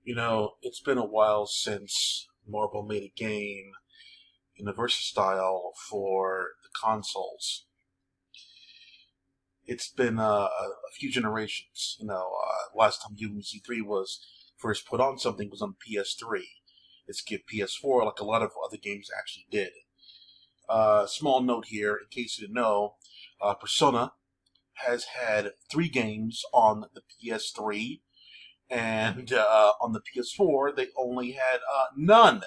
You know, it's been a while since Marvel made a game in the Versus style for the consoles. It's been a few generations. Last time UMVC3 was first put on something was on PS3. It skipped PS4 like a lot of other games actually did. Small note here, in case you didn't know, Persona has had 3 games on the PS3, and on the PS4 they only had none.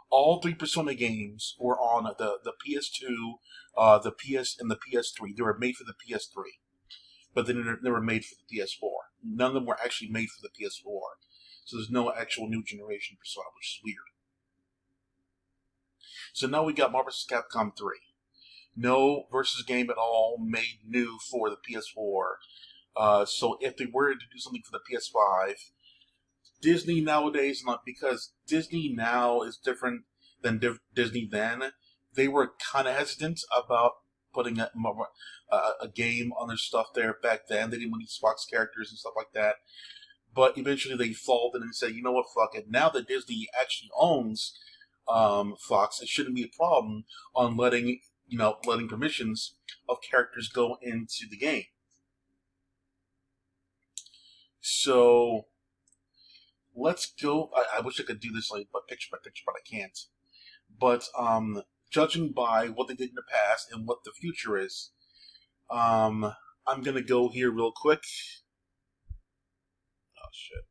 All 3 Persona games were on the PS2, the PS, and the PS3. They were made for the PS3, but then they were made for the PS4. None of them were actually made for the PS4. So there's no actual new generation Persona, which is weird. So now we got Marvel vs. Capcom 3. No versus game at all made new for the PS4. So if they were to do something for the PS5, Disney nowadays, not because Disney now is different than Disney then, they were kind of hesitant about putting a game on their stuff there back then. They didn't want these Fox characters and stuff like that. But eventually they folded and said, you know what, fuck it. Now that Disney actually owns Fox, it shouldn't be a problem on letting permissions of characters go into the game. So let's go. I wish I could do this like picture by picture, but I can't. But judging by what they did in the past and what the future is, I'm gonna go here real quick. Oh shit!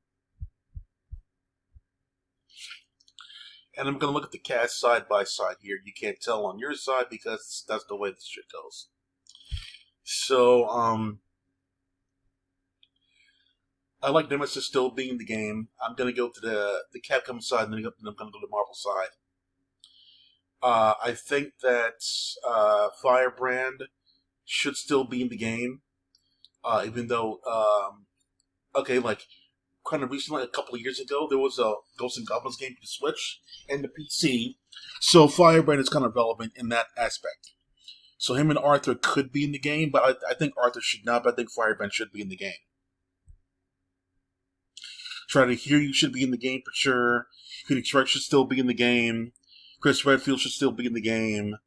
And I'm gonna look at the cast side by side here. You can't tell on your side because that's the way this shit goes. So I like Nemesis still being in the game. I'm gonna go to the Capcom side, and then I'm gonna go to the Marvel side. I think that Firebrand should still be in the game, even though, okay, like kind of recently, a couple of years ago, there was a Ghosts and Goblins game for the Switch and the PC, so Firebrand is kind of relevant in that aspect. So him and Arthur could be in the game, but I think Arthur should not. But I think Firebrand should be in the game. Try to Hear You should be in the game for sure. Phoenix Wright should still be in the game. Chris Redfield should still be in the game.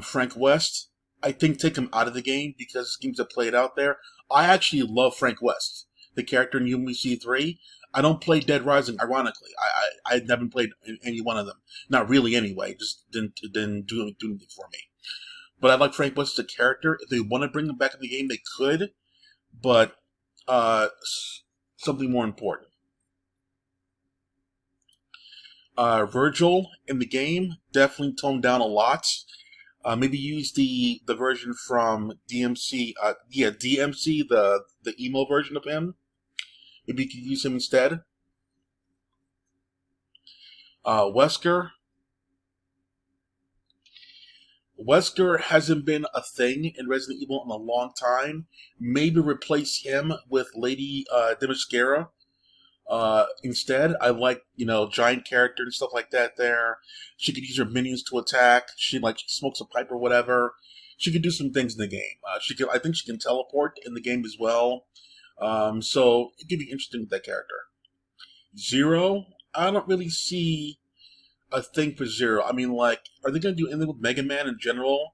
Frank West, I think take him out of the game because games have played out there. I actually love Frank West, the character in UMVC3. I don't play Dead Rising, ironically. I haven't played any one of them. Not really, anyway. Just didn't do anything for me. But I like Frank West as a character. If they want to bring him back in the game, they could. But uh, something more important. Virgil in the game definitely toned down a lot. Maybe use the version from DMC. DMC, the emo version of him. Maybe you could use him instead. Wesker. Wesker hasn't been a thing in Resident Evil in a long time. Maybe replace him with Lady Themyscira. Instead, I like, giant character and stuff like that there. She could use her minions to attack. She smokes a pipe or whatever. She could do some things in the game. I think she can teleport in the game as well. So it could be interesting with that character. Zero, I don't really see a thing for Zero. I mean, are they going to do anything with Mega Man in general?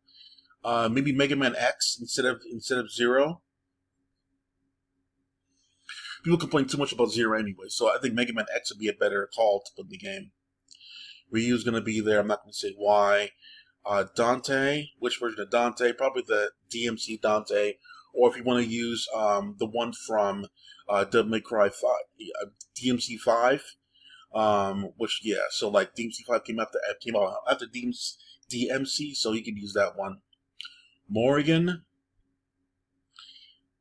Maybe Mega Man X instead of Zero. People complain too much about Zero anyway, so I think Mega Man X would be a better call to put in the game. Ryu's going to be there. I'm not going to say why. Dante, which version of Dante? Probably the DMC Dante, or if you want to use the one from Devil May Cry 5, DMC 5. Which so DMC 5 came out after DMC, so you can use that one. Morgan,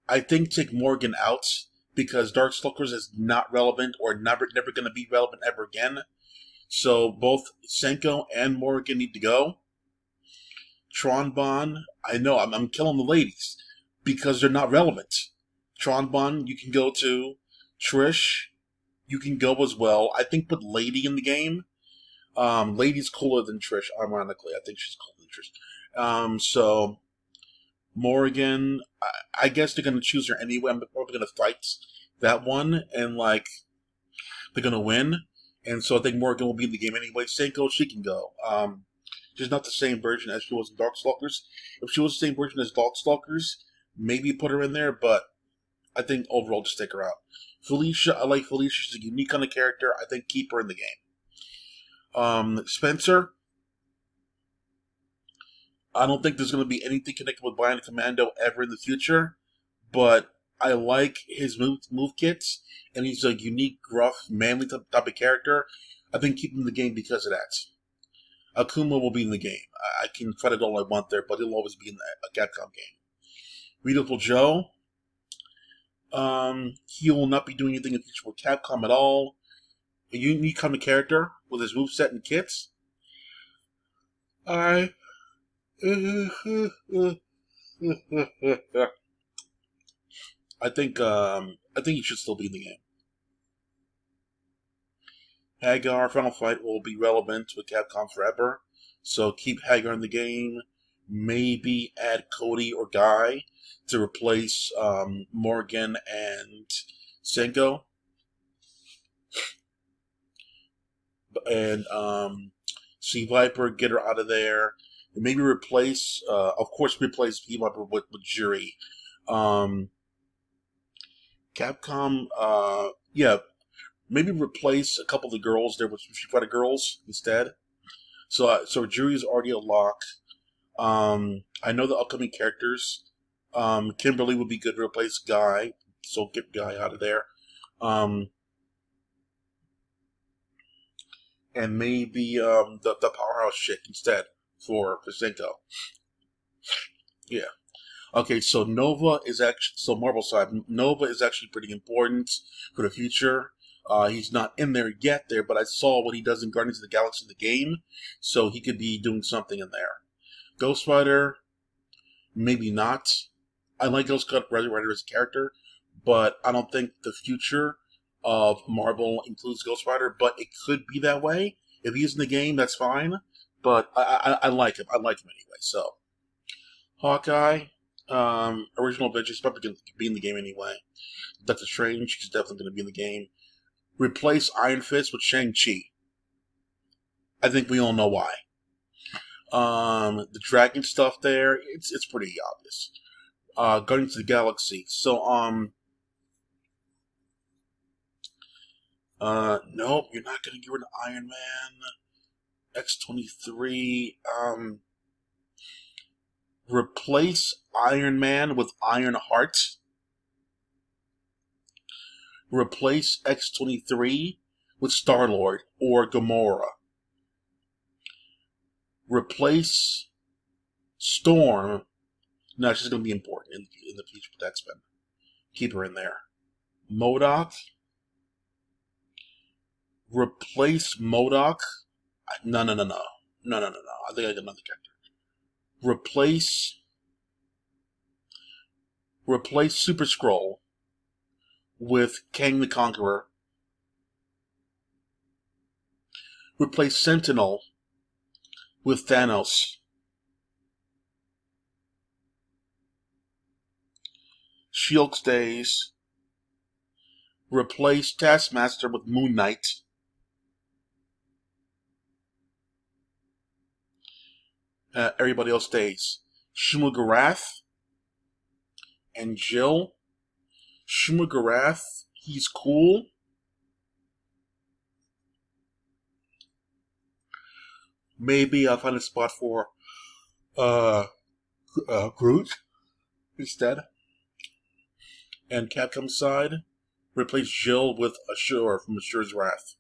I think take Morgan out because Darkstalkers is not relevant or never going to be relevant ever again. So both Senko and Morgan need to go. Tronbon, I know I'm killing the ladies because they're not relevant. Tronbon, you can go to. Trish, you can go as well. I think put Lady in the game. Lady's cooler than Trish, ironically. I think she's cooler than Trish. So Morgan, I guess they're gonna choose her anyway. I'm probably gonna fight that one, and they're gonna win, and so I think Morgan will be in the game anyway. Senko, she can go. She's not the same version as she was in Darkstalkers. If she was the same version as Darkstalkers, maybe put her in there, but I think overall just take her out. Felicia, I like Felicia. She's a unique kind of character. I think keep her in the game. Spencer, I don't think there's going to be anything connected with Bionic Commando ever in the future, but I like his move kits, and he's a unique, gruff, manly type of character. I think keep him in the game because of that. Akuma will be in the game. I can fight it all I want there, but he'll always be in a Capcom game. Beautiful Joe, he will not be doing anything in the future with Capcom at all. A unique kind of character with his moveset and kits. I think he should still be in the game. Hagar Final Fight will be relevant with Capcom forever, so keep Hagar in the game. Maybe add Cody or Guy to replace Morgan and Senko. And Sea Viper, get her out of there. And maybe replace, Sea Viper with Juri. Capcom, maybe replace a couple of the girls there with Street Fighter girls instead. So Juri's already a lock. I know the upcoming characters. Kimberly would be good to replace Guy, so get Guy out of there. And maybe the powerhouse chick instead for Senko. Yeah. Okay, so Marvel side, Nova is actually pretty important for the future. He's not in there yet but I saw what he does in Guardians of the Galaxy in the game, so he could be doing something in there. Ghost Rider, maybe not. I like Ghost Rider as a character, but I don't think the future of Marvel includes Ghost Rider, but it could be that way. If he's in the game, that's fine, but I like him. I like him anyway, so. Hawkeye, original Avengers, probably going to be in the game anyway. Doctor Strange, he's definitely going to be in the game. Replace Iron Fist with Shang-Chi. I think we all know why. The dragon stuff there, it's pretty obvious. Guardians of the Galaxy. So, nope, you're not going to get rid of Iron Man. X-23, replace Iron Man with Iron Heart. Replace X-23 with Star-Lord or Gamora. Replace Storm. No, she's going to be important in the future with X-Men. Keep her in there. MODOK. Replace MODOK. No. I think I got another character. Replace Super Skrull with Kang the Conqueror. Replace Sentinel with Thanos. Shield stays. Replace Taskmaster with Moon Knight. Everybody else stays. Shuma-Gorath and Jill. Shuma-Gorath, he's cool. Maybe I'll find a spot for Groot instead. And Capcom side, replace Jill with Ashur from Ashur's Wrath.